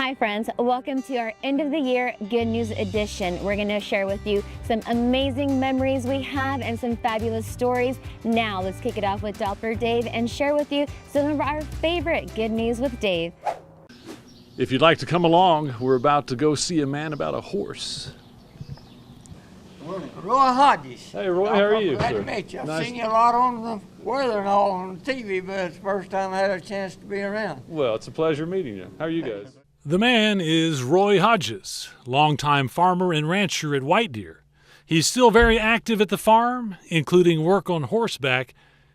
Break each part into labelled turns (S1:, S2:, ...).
S1: Hi friends, welcome to our end of the year Good News edition. We're going to share with you some amazing memories we have and some fabulous stories. Now let's kick it off with Doppler Dave and share with you some of our favorite Good News with Dave.
S2: If you'd like to come along, we're about to go see a man about a horse.
S3: Roy Hodges.
S2: Hey Roy, how are you,
S3: Glad
S2: sir?
S3: to meet you. I've
S2: Nice.
S3: seen you a lot on the weather and all on TV, but it's the first time I had a chance to be around.
S2: Well, it's a pleasure meeting you. How are you guys?
S4: The man is Roy Hodges, longtime farmer and rancher at White Deer. He's still very active at the farm, including work on horseback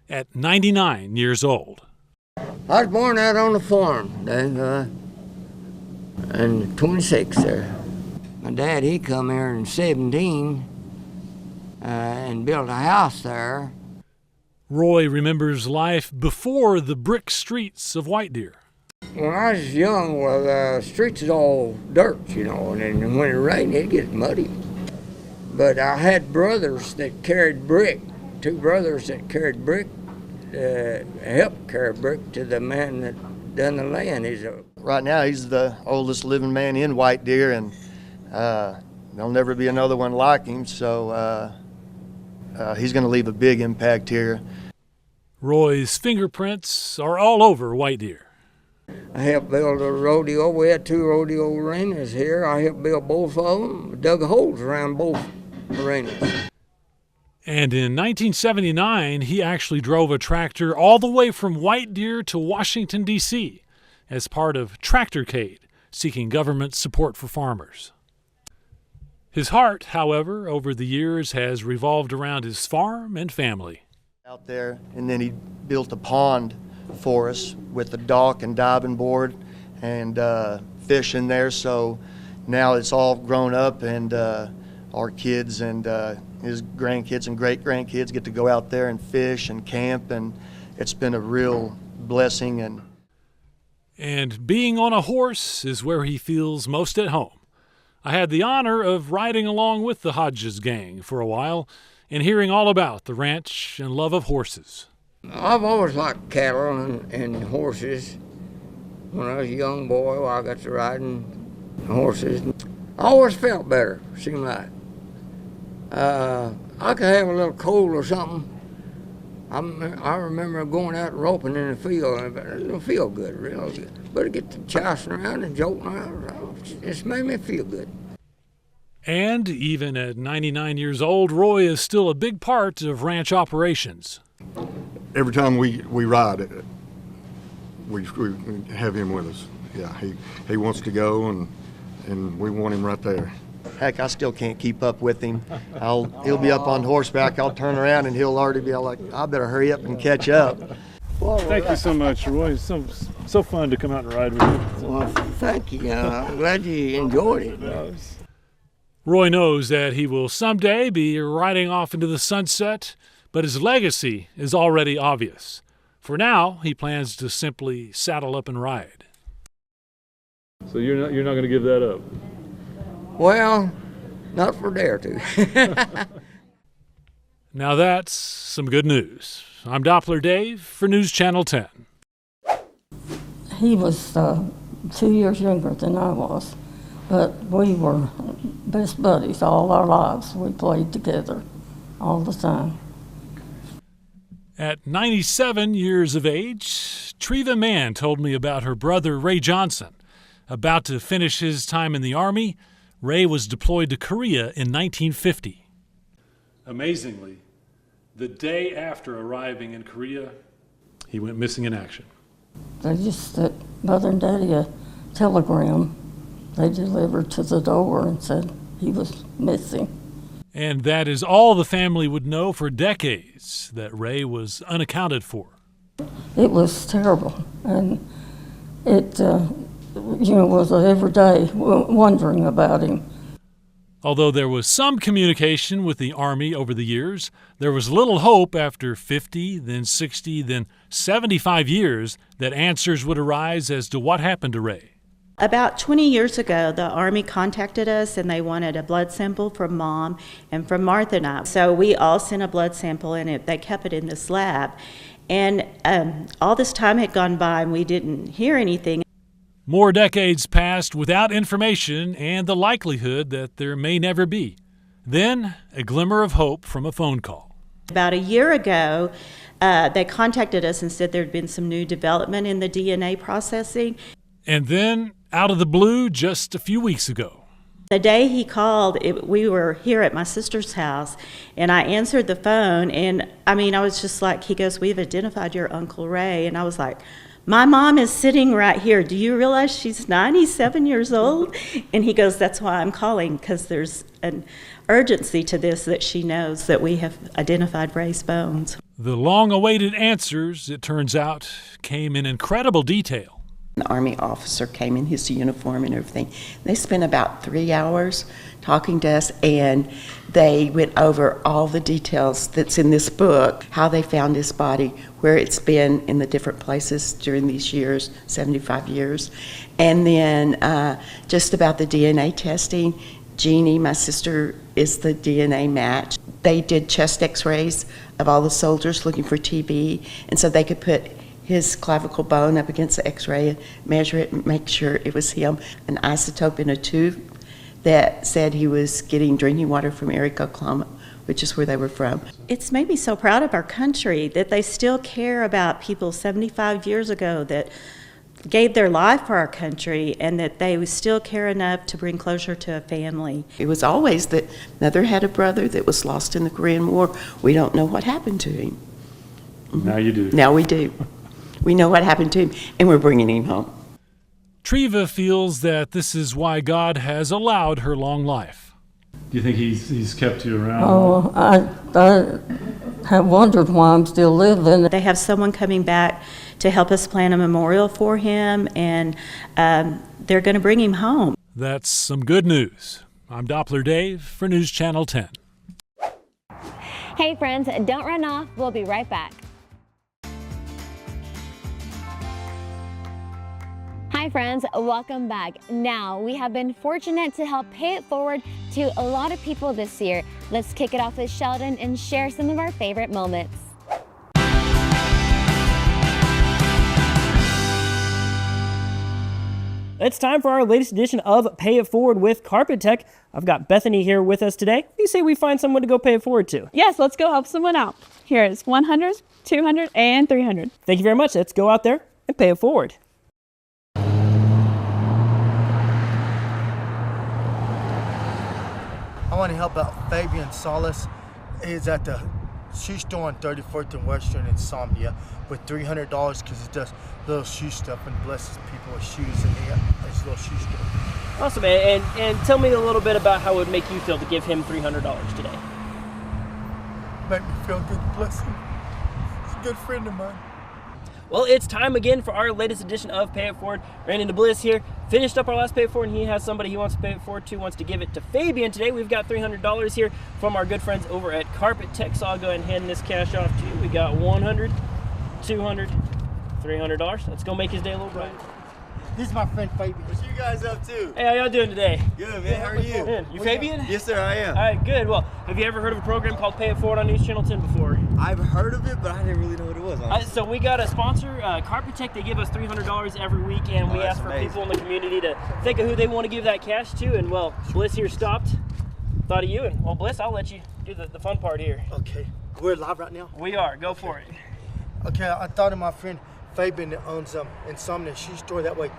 S4: at 99 years old.
S3: I was born out on the farm, Dave, in 26 there. My dad, he come here in 17 and built a house there.
S4: Roy remembers life before the brick streets of White Deer.
S3: When I was young, well, the streets is all dirt, you know, and then when it rained, it gets muddy. But I had brothers that carried brick, two brothers that carried brick, helped carry brick to the man that done the land.
S5: Right now, he's the oldest living man in White Deer, and there'll never be another one like him, so he's going to leave a big impact here. Roy's
S4: fingerprints are all over White Deer.
S3: I helped build a rodeo. We had two rodeo arenas here. I helped build both of them, dug holes around both arenas.
S4: And in 1979, he actually drove a tractor all the way from White Deer to Washington, D.C. as part of Tractorcade, seeking government support for farmers. His heart, however, over the years has revolved around his farm and family.
S5: Out there, and then he built a pond for us with the dock and diving board and fish in there, so now it's all grown up, and our kids and his grandkids and great-grandkids get to go out there and fish and camp, and it's been a real blessing.
S4: And being on a horse is where he feels most at home. I had the honor of riding along with the Hodges gang for a while and hearing all about the ranch and love of horses.
S3: I've always liked cattle and horses. When I was a young boy, I got to riding horses. I always felt better, seemed like. I could have a little cold or something. I remember going out roping in the field, and it didn't feel good, real good. But to get to chousing around and jolting around, it just made me feel good.
S4: And even at 99 years old, Roy is still a big part of ranch operations.
S6: Every time we ride it, we have him with us. Yeah, he wants to go, and we want him right there.
S5: Heck, I still can't keep up with him. He'll be up on horseback, I'll turn around, and he'll already be like, I better hurry up and catch up.
S2: Thank you so much, Roy. It's so fun to come out and ride with you.
S3: Well, thank you. I'm glad you enjoyed it.
S4: Roy knows that he will someday be riding off into the sunset, but his legacy is already obvious. For now, he plans to simply saddle up and ride.
S2: So you're not going to give that up?
S3: Well, not for dare to.
S4: Now that's some good news. I'm Doppler Dave for NewsChannel 10.
S7: He was 2 years younger than I was, but we were best buddies all our lives. We played together all the time.
S4: At 97 years of age, Treva Mann told me about her brother Ray Johnson. About to finish his time in the Army, Ray was deployed to Korea in 1950. Amazingly, the day after arriving in Korea, he went missing in action.
S7: They just sent Mother and Daddy a telegram they delivered to the door and said he was missing.
S4: And that is all the family would know for decades, that Ray was unaccounted for.
S7: It was terrible, and it was every day wondering about him.
S4: Although there was some communication with the Army over the years, there was little hope after 50, then 60, then 75 years that answers would arise as to what happened to Ray.
S8: About 20 years ago, the Army contacted us and they wanted a blood sample from Mom and from Martha and I. So we all sent a blood sample and they kept it in this lab. And all this time had gone by and we didn't hear anything.
S4: More decades passed without information and the likelihood that there may never be. Then, a glimmer of hope from a phone call.
S8: About a year ago, they contacted us and said there had been some new development in the DNA processing.
S4: And then, out of the blue, just a few weeks ago.
S8: The day he called, we were here at my sister's house, and I answered the phone, and I was just like, he goes, "We've identified your Uncle Ray," and I was like, "My mom is sitting right here. Do you realize she's 97 years old?" And he goes, "That's why I'm calling, because there's an urgency to this, that she knows that we have identified Ray's bones."
S4: The long-awaited answers, it turns out, came in incredible detail.
S9: The Army officer came in his uniform and everything. They spent about 3 hours talking to us, and they went over all the details that's in this book, how they found his body, where it's been in the different places during these years, 75 years. And then just about the DNA testing. Jeannie, my sister, is the DNA match. They did chest x-rays of all the soldiers looking for TB, and so they could put his clavicle bone up against the x-ray and measure it and make sure it was him. An isotope in a tube that said he was getting drinking water from Eric, Oklahoma, which is where they were from.
S8: It's made me so proud of our country that they still care about people 75 years ago that gave their life for our country, and that they still care enough to bring closure to a family.
S9: It was always that mother had a brother that was lost in the Korean War. We don't know what happened to him.
S2: Now you do.
S9: Now we do. We know what happened to him, and we're bringing him home.
S4: Treva feels that this is why God has allowed her long life.
S2: Do you think he's kept you around?
S7: Oh, I have wondered why I'm still living.
S8: They have someone coming back to help us plan a memorial for him, and they're going to bring him home.
S4: That's some good news. I'm Doppler Dave for News Channel 10.
S1: Hey friends, don't run off. We'll be right back. Hi friends, welcome back. Now, we have been fortunate to help pay it forward to a lot of people this year. Let's kick it off with Sheldon and share some of our favorite moments.
S10: It's time for our latest edition of Pay It Forward with Carpet Tech. I've got Bethany here with us today. You say we find someone to go pay it forward to.
S11: Yes, let's go help someone out. Here is 100, 200, and 300.
S10: Thank you very much. Let's go out there and pay it forward.
S12: I want to help out Fabian Solis. He's at the shoe store on 34th and Western in Somnia with $300 because he does little shoe stuff and blesses people with shoes in his little shoe store.
S10: Awesome, and tell me a little bit about how it would make you feel to give him $300 today.
S12: Make me feel good, bless him. He's a good friend of mine.
S10: Well, it's time again for our latest edition of Pay It Forward. Ran into Bliss here, finished up our last Pay It Forward, and he has somebody he wants to pay it forward to, wants to give it to Fabian today. We've got $300 here from our good friends over at Carpet Tech, so I'll go ahead and hand this cash off to you. We got 100, 200, $300. Let's go make his day a little brighter.
S12: This is my friend Fabian.
S13: What you guys up to?
S10: Hey, how y'all doing today?
S13: Good, man. How are you?
S10: Man, you Fabian?
S13: Yes, sir, I am.
S10: All right, good. Well, have you ever heard of a program called Pay It Forward on News Channel 10 before?
S13: I've heard of it, but I didn't really know what it was.
S10: So we got a sponsor, Carpet Tech. They give us $300 every week, and we ask for
S13: amazing.
S10: people in the community to think of who they want to give that cash to. And well, Bliss here stopped, thought of you, and well, Bliss, I'll let you do the fun part here.
S12: Okay, we're live right now?
S10: We are. Go for it.
S12: Okay, I thought of my friend Fabian that owns Insomnia shoe store. That way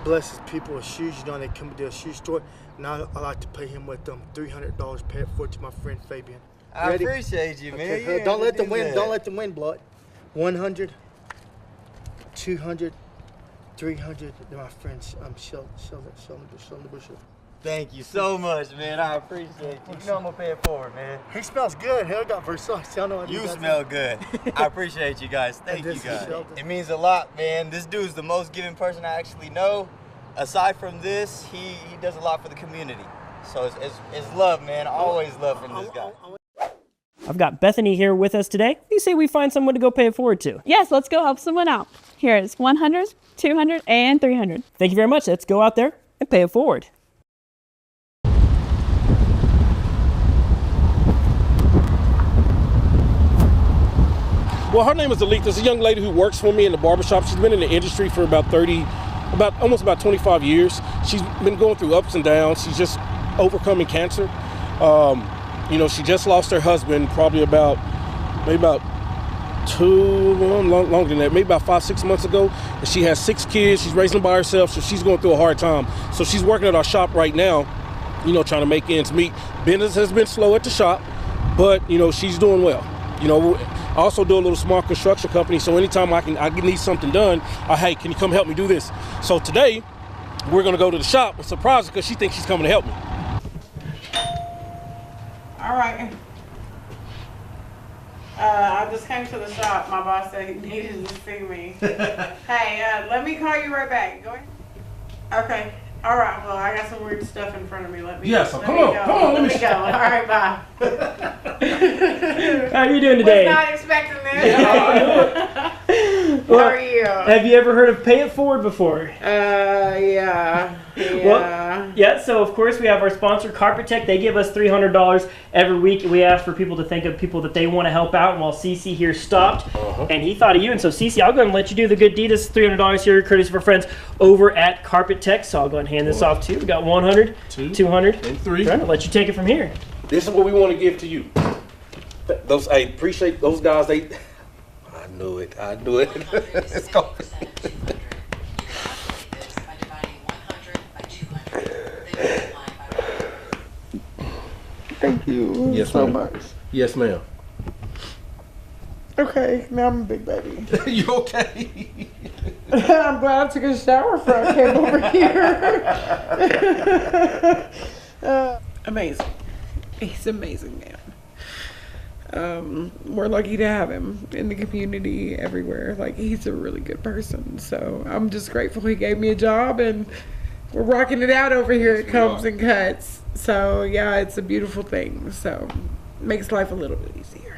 S12: blesses people with shoes. You know, they come to a shoe store. Now I like to pay him with $300. Pay it forward to my friend Fabian.
S13: I
S12: Ready?
S13: appreciate you, man.
S12: Okay,
S13: Yeah,
S12: don't let them
S13: do
S12: win.
S13: that.
S12: Don't let them win, blood. 100, 200, 300. Then my friend Sheldon Bishop.
S13: Thank you so much, man. I appreciate you. You know I'm gonna pay it forward, man.
S12: He smells good. Hell, got Versace. I know
S13: You smell good. I appreciate you guys. Thank you
S12: this is
S13: guys.
S12: Sheldon.
S13: It means a lot, man. This dude's the most giving person I actually know. Aside from this, he does a lot for the community. So it's love, man. Always love from this guy.
S10: I've got Bethany here with us today. You say we find someone to go pay it forward to.
S11: Yes, let's go help someone out. Here is 100, 200, and 300.
S10: Thank you very much. Let's go out there and pay it forward.
S14: Well, her name is Alita. It's a young lady who works for me in the barbershop. She's been in the industry for about 30 almost about 25 years. She's been going through ups and downs. She's just overcoming cancer. She just lost her husband probably maybe about longer than that, maybe about 5-6 months ago. And she has 6 kids. She's raising them by herself, so she's going through a hard time. So she's working at our shop right now, trying to make ends meet. Business has been slow at the shop, but she's doing well. I also do a little small construction company, so anytime I need something done, hey, can you come help me do this? So today, we're gonna go to the shop and surprise her because she thinks she's coming to help me.
S15: All right. I just came to the shop. My boss said he needed to see me. Hey, let me call you right back. Go ahead. Okay. All right. Well, I got some weird stuff in front of me. Let me go.
S14: Come on.
S15: Let me go. All right. Bye.
S10: How are you doing today?
S15: Was not expecting this. How are you?
S10: Have you ever heard of Pay It Forward before?
S15: Yeah.
S10: Well, yeah, so of course we have our sponsor, Carpet Tech. They give us $300 every week. We ask for people to think of people that they want to help out. And while CC here stopped, and he thought of you. And so CC, I'll go ahead and let you do the good deed. This is $300 here, courtesy of our friends over at Carpet Tech. So I'll go ahead and hand this off to you. We got 100, 200,
S14: and 3.
S10: I'll let you take it from here.
S14: This is what we want to give to you. I appreciate those guys. I knew it. Let's go.
S15: Thank you so much.
S14: Yes, ma'am.
S15: Okay, now I'm a big baby.
S14: You okay?
S15: I'm glad I took a shower before I came over here. Amazing. He's an amazing man. We're lucky to have him in the community everywhere. Like, he's a really good person. So I'm just grateful he gave me a job, and we're rocking it out over here at Combs and Cuts. So yeah, it's a beautiful thing. So it makes life a little bit easier.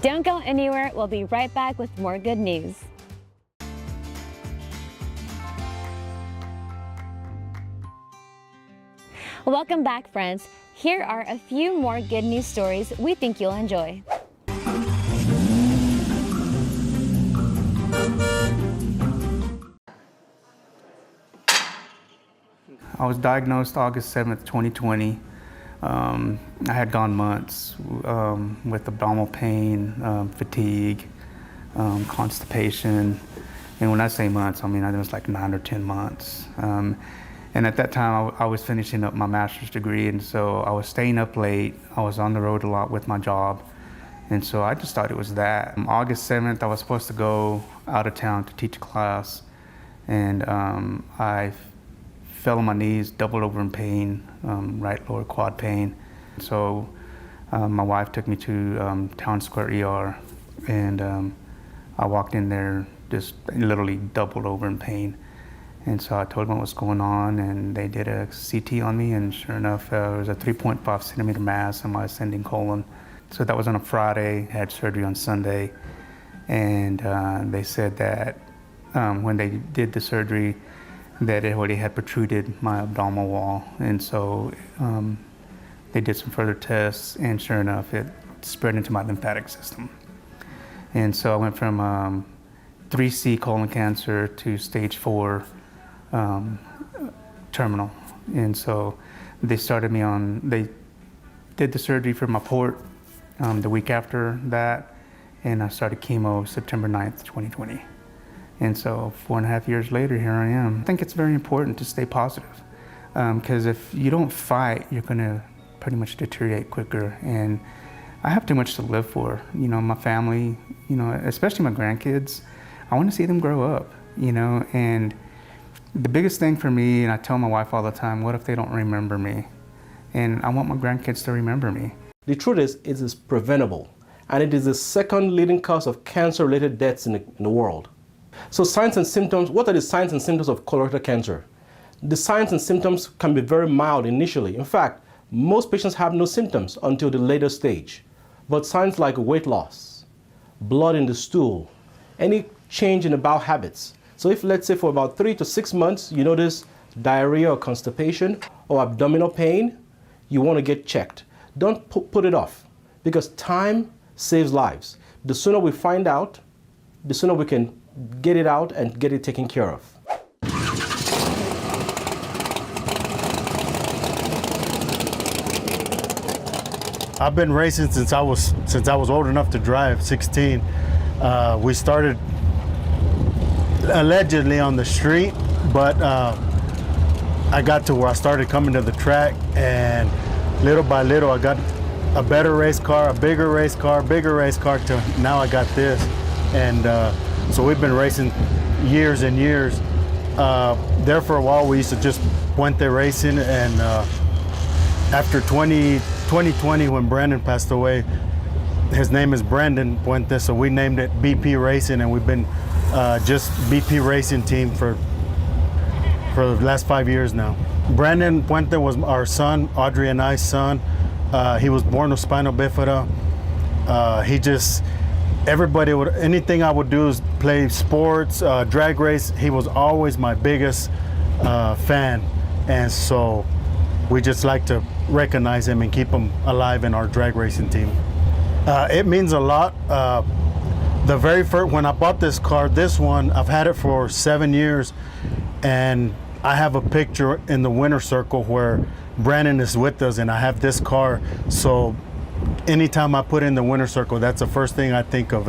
S1: Don't go anywhere. We'll be right back with more good news. Welcome back, friends. Here are a few more good news stories we think you'll enjoy.
S16: I was diagnosed August 7th, 2020. I had gone months with abdominal pain, fatigue, constipation. And when I say months, I mean it was like 9 or 10 months. And at that time, I was finishing up my master's degree, and so I was staying up late. I was on the road a lot with my job, and so I just thought it was that. August 7th, I was supposed to go out of town to teach a class, and I fell on my knees, doubled over in pain, right lower quad pain. So my wife took me to Town Square ER, and I walked in there just literally doubled over in pain. And so I told them what was going on, and they did a CT on me, and sure enough, it was a 3.5 centimeter mass on my ascending colon. So that was on a Friday, had surgery on Sunday, and they said that when they did the surgery, that it already had protruded my abdominal wall. And so they did some further tests, and sure enough, it spread into my lymphatic system. And so I went from 3C colon cancer to stage 4 terminal. And so they did the surgery for my port the week after that, and I started chemo September 9th, 2020. And so 4.5 years later, here I am. I think it's very important to stay positive, because if you don't fight, you're gonna pretty much deteriorate quicker. And I have too much to live for. My family, especially my grandkids, I wanna see them grow up, and the biggest thing for me, and I tell my wife all the time, what if they don't remember me? And I want my grandkids to remember me.
S17: The truth is, it is preventable, and it is the second leading cause of cancer-related deaths in the world. So signs and symptoms, what are the signs and symptoms of colorectal cancer? The signs and symptoms can be very mild initially. In fact, most patients have no symptoms until the later stage. But signs like weight loss, blood in the stool, any change in the bowel habits. So if, let's say, for about 3 to 6 months, you notice diarrhea or constipation or abdominal pain, you want to get checked. Don't put it off, because time saves lives. The sooner we find out, the sooner we can get it out and get it taken care of.
S18: I've been racing since I was old enough to drive, 16. We started allegedly on the street, but I got to where I started coming to the track, and little by little I got a better race car, a bigger race car, to now I got this. And so we've been racing years and years. There for a while we used to just Puente racing, and after 2020 when Brandon passed away, his name is Brandon Puente, so we named it BP Racing, and we've been just BP Racing team for the last 5 years now. Brandon Puente was our son, Audrey and I's son. He was born with spinal bifida. Anything I would do is play sports, drag race. He was always my biggest fan, and so we just like to recognize him and keep him alive in our drag racing team. It means a lot. The very first, when I bought this car, this one, I've had it for 7 years, and I have a picture in the winner circle where Brandon is with us, and I have this car. So anytime I put in the winner circle, that's the first thing I think of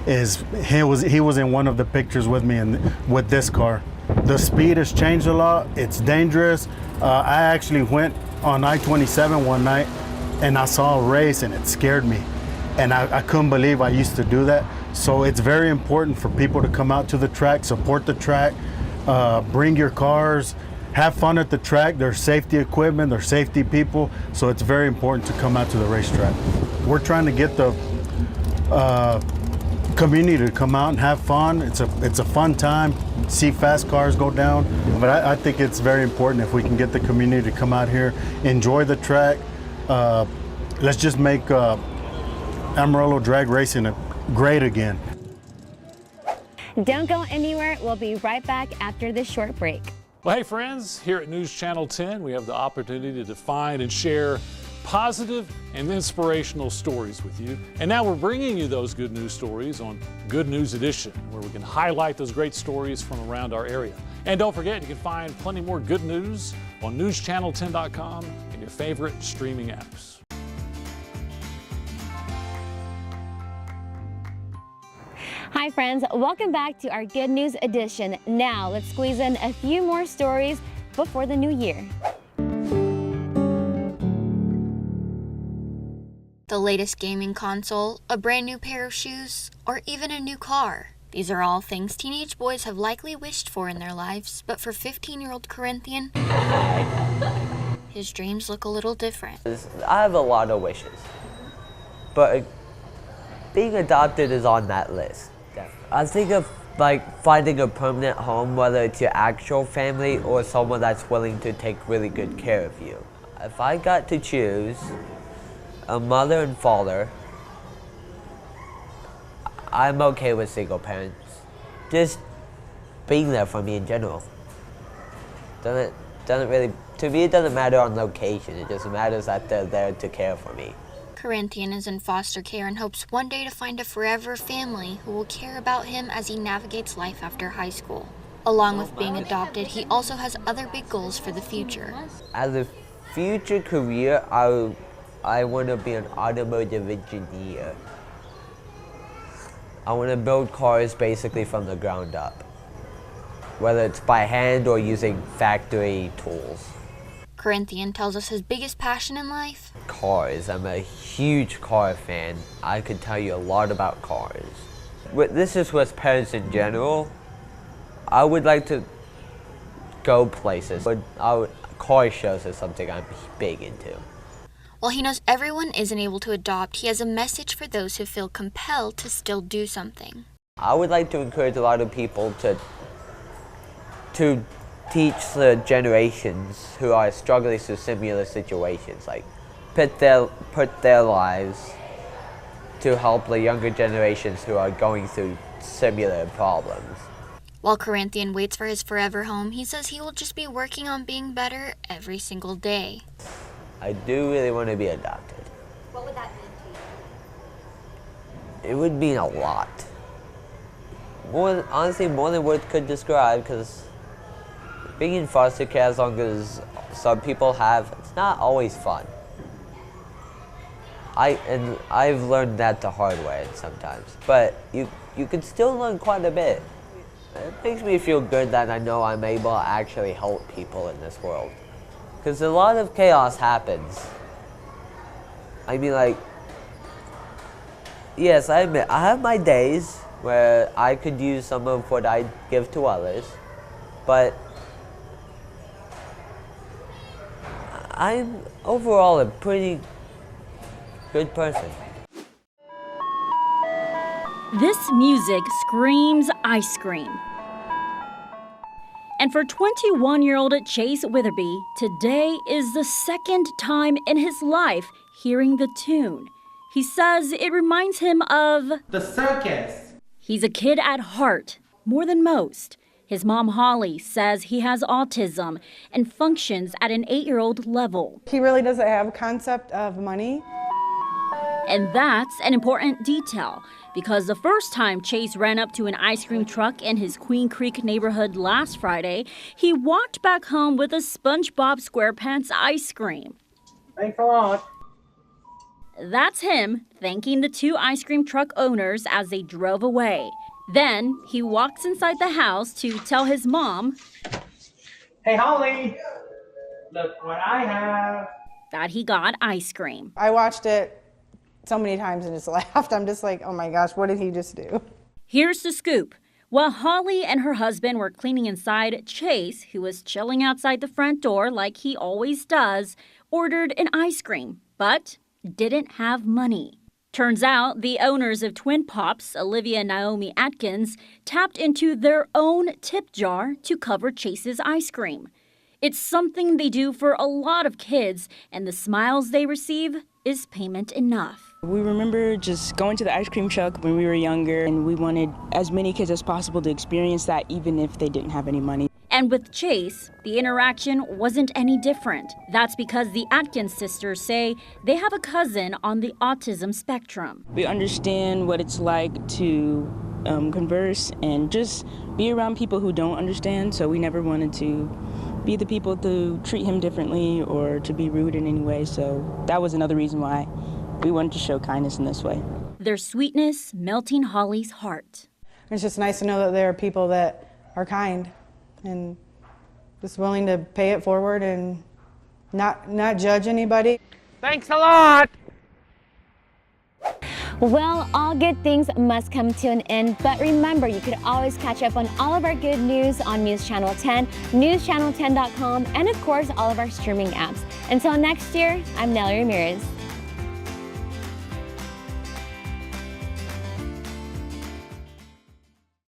S18: is he was in one of the pictures with me and with this car. The speed has changed a lot. It's dangerous. I actually went on I-27 one night and I saw a race and it scared me. And I couldn't believe I used to do that. So it's very important for people to come out to the track, support the track, bring your cars, have fun at the track. There's safety equipment, there's safety people, so it's very important to come out to the racetrack. We're trying to get the community to come out and have fun. It's a fun time, see fast cars go down, but I think it's very important if we can get the community to come out here, enjoy the track. Let's just make Amarillo drag racing great again.
S1: Don't go anywhere. We'll be right back after this short break.
S4: Well, hey friends, here at News Channel 10, we have the opportunity to find and share positive and inspirational stories with you. And now we're bringing you those good news stories on Good News Edition, where we can highlight those great stories from around our area. And don't forget, you can find plenty more good news on NewsChannel10.com and your favorite streaming apps.
S1: Hi friends, welcome back to our Good News Edition. Now let's squeeze in a few more stories before the new year.
S19: The latest gaming console, a brand new pair of shoes, or even a new car. These are all things teenage boys have likely wished for in their lives, but for 15-year-old Corinthian, his dreams look a little different.
S20: I have a lot of wishes, but being adopted is on that list. I think of finding a permanent home, whether it's your actual family or someone that's willing to take really good care of you. If I got to choose a mother and father, I'm okay with single parents. Just being there for me in general. Doesn't really, to me it doesn't matter on location, it just matters that they're there to care for me.
S19: Corinthian is in foster care and hopes one day to find a forever family who will care about him as he navigates life after high school. Along with being adopted, he also has other big goals for the future.
S20: As a future career, I want to be an automotive engineer. I want to build cars basically from the ground up, whether it's by hand or using factory tools.
S19: Corinthian tells us his biggest passion in life?
S20: Cars. I'm a huge car fan. I could tell you a lot about cars. This is with parents in general. I would like to go places, but car shows is something I'm big into.
S19: While he knows everyone isn't able to adopt, he has a message for those who feel compelled to still do something.
S20: I would like to encourage a lot of people to teach the generations who are struggling through similar situations, like put their lives to help the younger generations who are going through similar problems.
S19: While Corinthian waits for his forever home, he says he will just be working on being better every single day.
S20: I do really want to be adopted.
S19: What would that mean to you?
S20: It would mean a lot. Honestly, more than words could describe, because being in foster care, as long as some people have, it's not always fun. I've learned that the hard way sometimes, but you can still learn quite a bit. It makes me feel good that I know I'm able to actually help people in this world. Because a lot of chaos happens. I mean, like, yes, I admit, I have my days where I could use some of what I give to others, but I'm overall a pretty good person.
S21: This music screams ice cream. And for 21-year-old Chase Witherby, today is the second time in his life hearing the tune. He says it reminds him of
S22: the circus.
S21: He's a kid at heart, more than most. His mom, Holly, says he has autism and functions at an 8-year-old level.
S23: He really doesn't have a concept of money.
S21: And that's an important detail, because the first time Chase ran up to an ice cream truck in his Queen Creek neighborhood last Friday, he walked back home with a SpongeBob SquarePants ice cream.
S22: Thanks a lot.
S21: That's him thanking the 2 ice cream truck owners as they drove away. Then he walks inside the house to tell his mom,
S22: "Hey, Holly, look what I have,"
S21: that he got ice cream.
S23: I watched it so many times and just laughed. I'm just like, oh my gosh, what did he just do?
S21: Here's the scoop. While Holly and her husband were cleaning inside, Chase, who was chilling outside the front door like he always does, ordered an ice cream, but didn't have money. Turns out the owners of Twin Pops, Olivia and Naomi Atkins, tapped into their own tip jar to cover Chase's ice cream. It's something they do for a lot of kids, and the smiles they receive is payment enough.
S24: We remember just going to the ice cream truck when we were younger, and we wanted as many kids as possible to experience that, even if they didn't have any money.
S21: And with Chase, the interaction wasn't any different. That's because the Atkins sisters say they have a cousin on the autism spectrum.
S24: We understand what it's like to converse and just be around people who don't understand, so we never wanted to be the people to treat him differently or to be rude in any way, so that was another reason why we wanted to show kindness in this way.
S21: Their sweetness melting Holly's heart.
S23: It's just nice to know that there are people that are kind and just willing to pay it forward and not judge anybody.
S22: Thanks a lot.
S1: Well, all good things must come to an end, but remember, you could always catch up on all of our good news on News Channel 10, newschannel10.com, and of course, all of our streaming apps. Until next year, I'm Nellie Ramirez.